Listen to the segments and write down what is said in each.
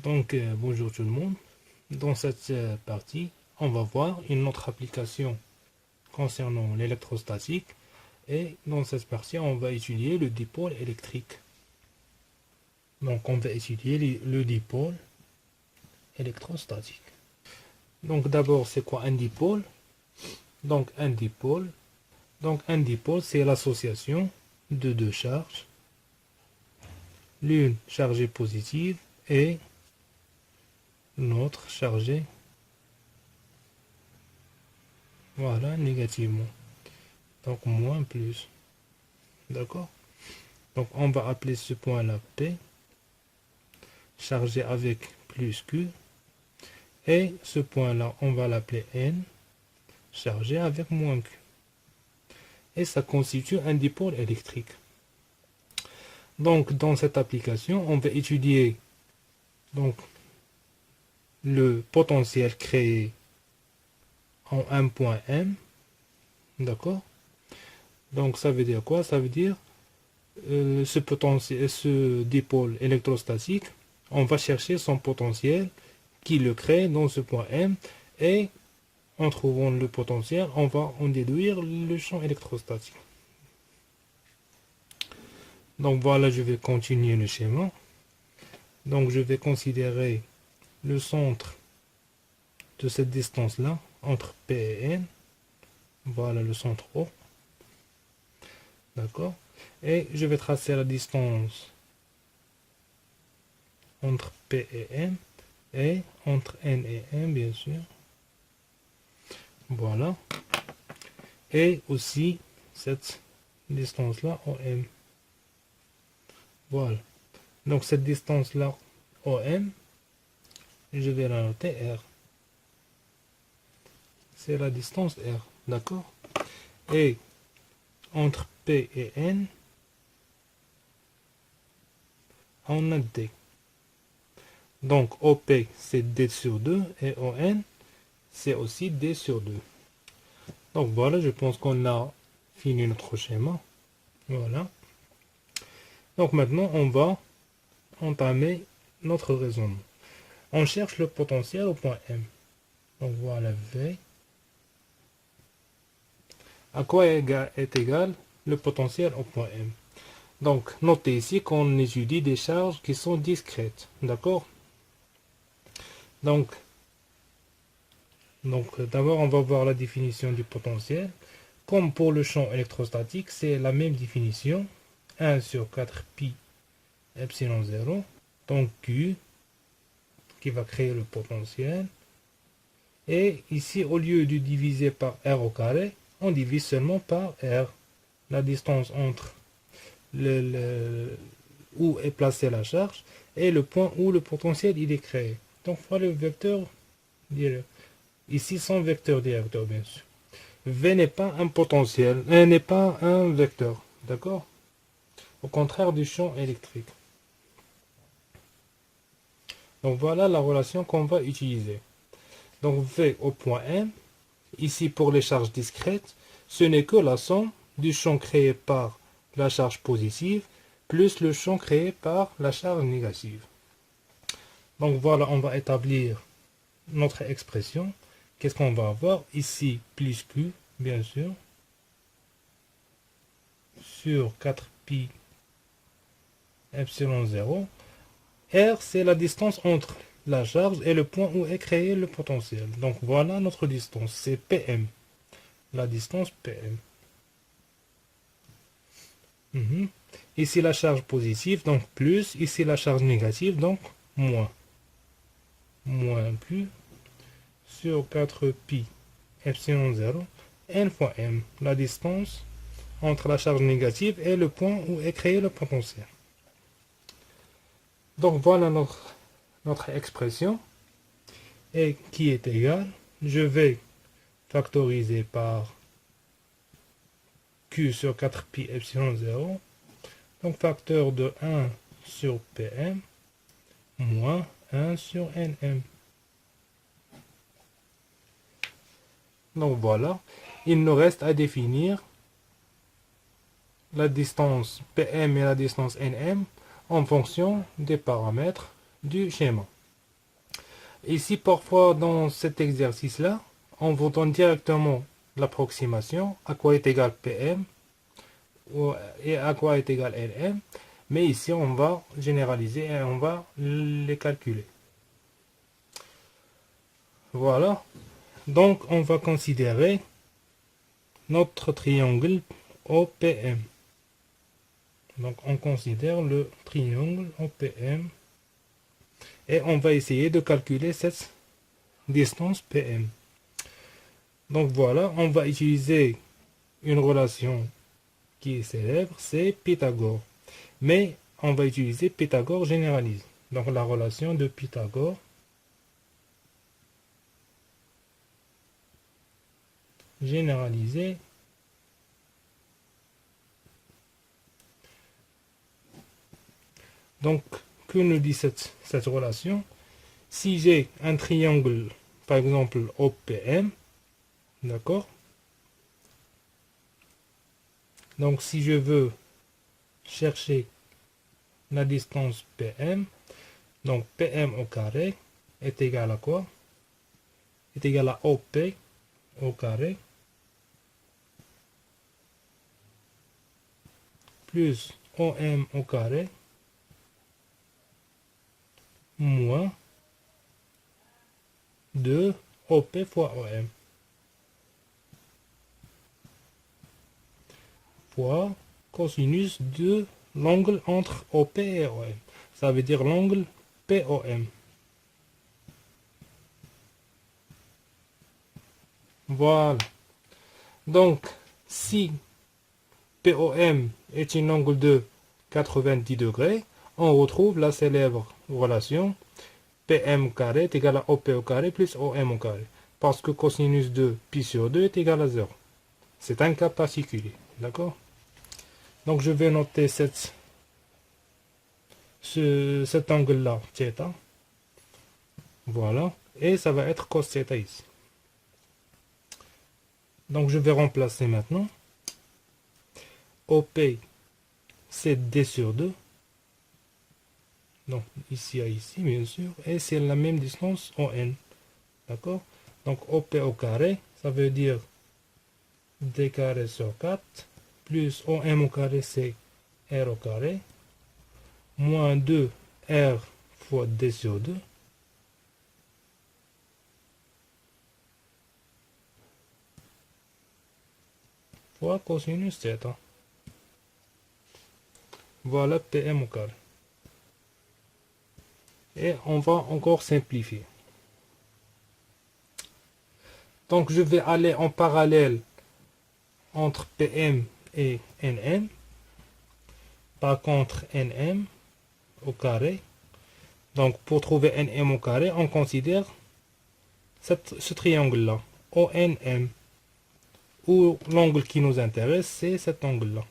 Bonjour tout le monde. Dans cette partie, on va voir une autre application concernant l'électrostatique. Et dans cette partie, on va étudier le dipôle électrique. Donc, on va étudier le dipôle électrostatique. Donc, d'abord, c'est quoi un dipôle? Donc, un dipôle, c'est l'association de deux charges, l'une chargée positive et l'autre chargée négativement. Donc moins plus. D'accord? Donc on va appeler ce point-là P, chargé avec plus Q. Et ce point-là, on va l'appeler N, chargé avec moins Q. Et ça constitue un dipôle électrique. Donc dans cette application, on va étudier le potentiel créé en un point M. D'accord? Donc ça veut dire quoi? Ça veut dire ce potentiel, ce dipôle électrostatique, on va chercher son potentiel qui le crée dans ce point M, et en trouvant le potentiel, on va en déduire le champ électrostatique. Donc voilà, je vais continuer le schéma. Donc je vais considérer le centre de cette distance-là, entre P et N. Voilà le centre O. D'accord? Et je vais tracer la distance entre P et M, et entre N et M, bien sûr. Voilà. Et aussi cette distance-là, OM. Voilà. Donc cette distance-là, OM, je vais la noter R. C'est la distance R. D'accord? Et entre P et N, on a D. Donc OP, c'est D sur 2, et ON, c'est aussi D sur 2. Donc voilà, je pense qu'on a fini notre schéma. Voilà. Donc maintenant, on va entamer notre raisonnement. On cherche le potentiel au point M. Donc voilà V. À quoi est égal le potentiel au point M? Donc notez ici qu'on étudie des charges qui sont discrètes. D'accord? Donc d'abord, on va voir la définition du potentiel. Comme pour le champ électrostatique, c'est la même définition. 1 sur 4 pi epsilon 0. Donc Q, qui va créer le potentiel. Et ici, au lieu de diviser par R au carré, on divise seulement par R. La distance entre où est placée la charge et le point où le potentiel il est créé. Donc voilà le vecteur direct. Ici, sans vecteur directeur, bien sûr. V n'est pas un potentiel, n'est pas un vecteur. D'accord? Au contraire du champ électrique. Donc voilà la relation qu'on va utiliser. Donc V au point M, ici pour les charges discrètes, ce n'est que la somme du champ créé par la charge positive plus le champ créé par la charge négative. Donc voilà, on va établir notre expression. Qu'est-ce qu'on va avoir? Ici, plus Q, bien sûr, sur 4 pi epsilon 0. R, c'est la distance entre la charge et le point où est créé le potentiel. Donc voilà notre distance, c'est PM. La distance PM. Ici la charge positive, donc plus. Ici la charge négative, donc moins. Moins Q sur 4 pi epsilon 0 n fois m, la distance entre la charge négative et le point où est créé le potentiel. Donc voilà notre expression, et qui est égale, je vais factoriser par Q sur 4 pi epsilon 0, donc facteur de 1 sur Pm moins 1 sur Nm. Donc voilà, il nous reste à définir la distance PM et la distance Nm en fonction des paramètres du schéma. Ici, parfois, dans cet exercice-là, on vous donne directement l'approximation, à quoi est égal PM et à quoi est égal LM. Mais ici, on va généraliser et on va les calculer. Voilà. Donc, on va considérer notre triangle OPM. Donc, on considère le triangle OPM et on va essayer de calculer cette distance PM. Donc, voilà, on va utiliser une relation qui est célèbre, c'est Pythagore. Mais on va utiliser Pythagore généralisé. Donc, la relation de Pythagore généralisée. Donc, que nous dit cette relation? Si j'ai un triangle, par exemple OPM, d'accord? Donc, si je veux chercher la distance PM, donc PM au carré est égal à quoi? Est égal à OP au carré plus OM au carré moins 2 OP fois OM fois cosinus de l'angle entre OP et OM. Ça veut dire l'angle POM. Voilà. Donc, si POM est un angle de 90 degrés, on retrouve la célèbre relation PM carré est égal à OP au carré plus OM au carré. Parce que cosinus de pi sur 2 est égal à 0. C'est un cas particulier. D'accord? Donc je vais noter cet angle-là, θ. Voilà. Et ça va être cos θ ici. Donc je vais remplacer maintenant. OP, c'est D sur 2. Donc ici à ici, bien sûr. Et c'est la même distance ON. D'accord? Donc OP au carré, ça veut dire D carré sur 4. Plus OM au carré, c'est R au carré. Moins 2 R fois D sur 2. Fois cosinus θ. Voilà PM au carré. Et on va encore simplifier. Donc je vais aller en parallèle entre PM et NM. Par contre, NM au carré. Donc pour trouver NM au carré, on considère ce triangle-là, ONM. Où l'angle qui nous intéresse, c'est cet angle-là.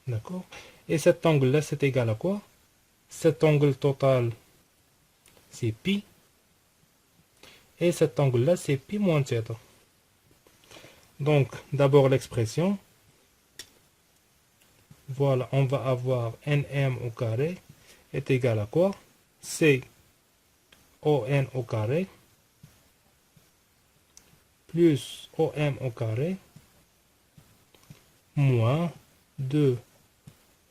D'accord? Et cet angle-là, c'est égal à quoi? Cet angle total, c'est pi. Et cet angle-là, c'est pi moins θ. Donc, d'abord l'expression. Voilà, on va avoir nm au carré est égal à quoi? C'est on au carré plus om au carré moins 2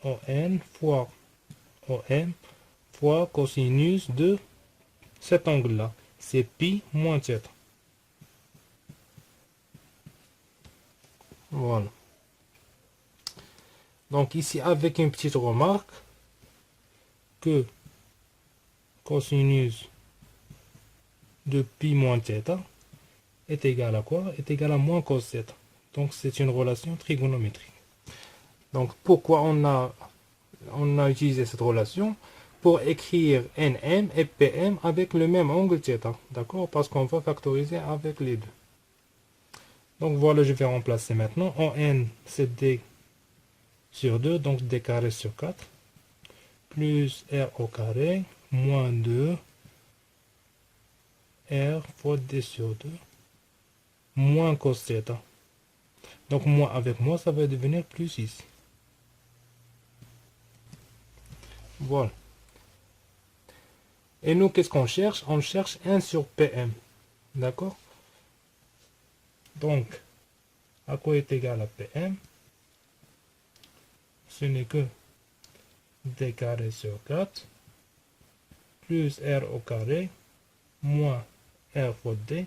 on fois om fois cosinus de cet angle-là. C'est pi moins θ. Voilà. Donc ici, avec une petite remarque, que cosinus de pi moins θ est égal à quoi? Est égal à moins cos θ. Donc c'est une relation trigonométrique. Donc pourquoi on a utilisé cette relation? Pour écrire NM et PM avec le même angle θ. D'accord? Parce qu'on va factoriser avec les deux. Donc voilà, je vais remplacer maintenant. En N, c'est D sur 2, donc D carré sur 4. Plus R au carré, moins 2 R fois D sur 2, moins cos θ. Donc moins avec moi, ça va devenir plus ici. Voilà. Et nous, qu'est-ce qu'on cherche? On cherche 1 sur PM. D'accord? Donc, à quoi est égal à PM? Ce n'est que d carré sur 4 plus R au carré moins R fois D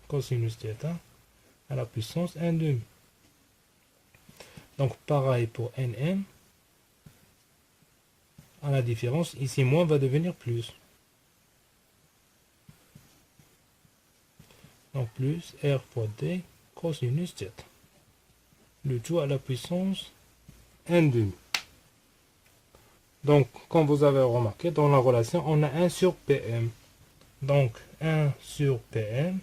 cosinus θ à la puissance 1 demi. Donc, pareil pour NM. À la différence, ici, moins va devenir plus. Donc, plus R fois D cosinus θ. Le tout à la puissance 1 demi. Donc, comme vous avez remarqué, dans la relation, on a 1 sur PM. Donc, 1 sur PM